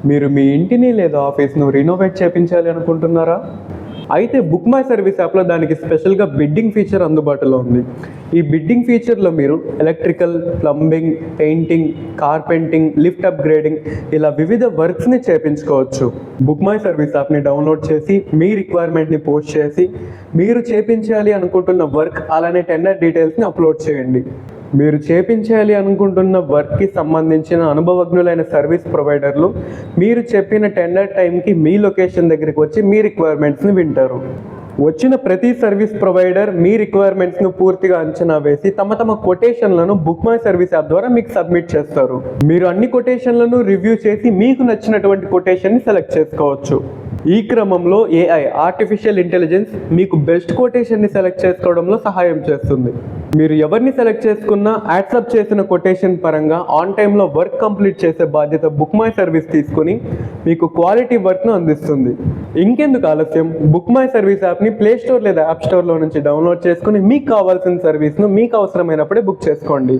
మీరు మీ ఇంటిని లేదా ఆఫీస్ను రినోవేట్ చేయించాలి అనుకుంటున్నారా? అయితే బుక్ మై సర్వీస్ యాప్లో దానికి స్పెషల్గా బిడ్డింగ్ ఫీచర్ అందుబాటులో ఉంది. ఈ బిడ్డింగ్ ఫీచర్లో మీరు electrical, plumbing, painting, carpenting, lift upgrading ఇలా వివిధ వర్క్స్ని చేయించుకోవచ్చు. బుక్ మై సర్వీస్ యాప్ని డౌన్లోడ్ చేసి మీ రిక్వైర్మెంట్ని పోస్ట్ చేసి మీరు చేయించాలి అనుకుంటున్న వర్క్ అలానే టెండర్ డీటెయిల్స్ని అప్లోడ్ చేయండి. మీరు చేయించాలి అనుకుంటున్న వర్క్కి సంబంధించిన అనుభవజ్ఞులైన సర్వీస్ ప్రొవైడర్లు మీరు చెప్పిన టెండర్ టైంకి మీ లొకేషన్ దగ్గరికి వచ్చి మీ రిక్వైర్మెంట్స్ని వింటారు. వచ్చిన ప్రతి సర్వీస్ ప్రొవైడర్ మీ రిక్వైర్మెంట్స్ను పూర్తిగా అంచనా వేసి తమ కొటేషన్లను బుక్ మై సర్వీస్ యాప్ ద్వారా మీకు సబ్మిట్ చేస్తారు. మీరు అన్ని కొటేషన్లను రివ్యూ చేసి మీకు నచ్చినటువంటి కొటేషన్ని సెలెక్ట్ చేసుకోవచ్చు. ఈ క్రమంలో ఏఐ ఆర్టిఫిషియల్ ఇంటెలిజెన్స్ మీకు బెస్ట్ కొటేషన్ని సెలెక్ట్ చేసుకోవడంలో సహాయం చేస్తుంది. మీరు ఎవరిని సెలెక్ట్ చేసుకున్నా యాక్సెప్ట్ చేసిన కొటేషన్ పరంగా ఆన్ టైంలో వర్క్ కంప్లీట్ చేసే బాధ్యత బుక్ మై సర్వీస్ తీసుకుని మీకు క్వాలిటీ వర్క్ను అందిస్తుంది. ఇంకెందుకు ఆలస్యం, బుక్ మై సర్వీస్ యాప్ని ప్లే స్టోర్ లేదా యాప్ స్టోర్లో నుంచి డౌన్లోడ్ చేసుకుని మీకు కావాల్సిన సర్వీస్ను మీకు అవసరమైనప్పుడే బుక్ చేసుకోండి.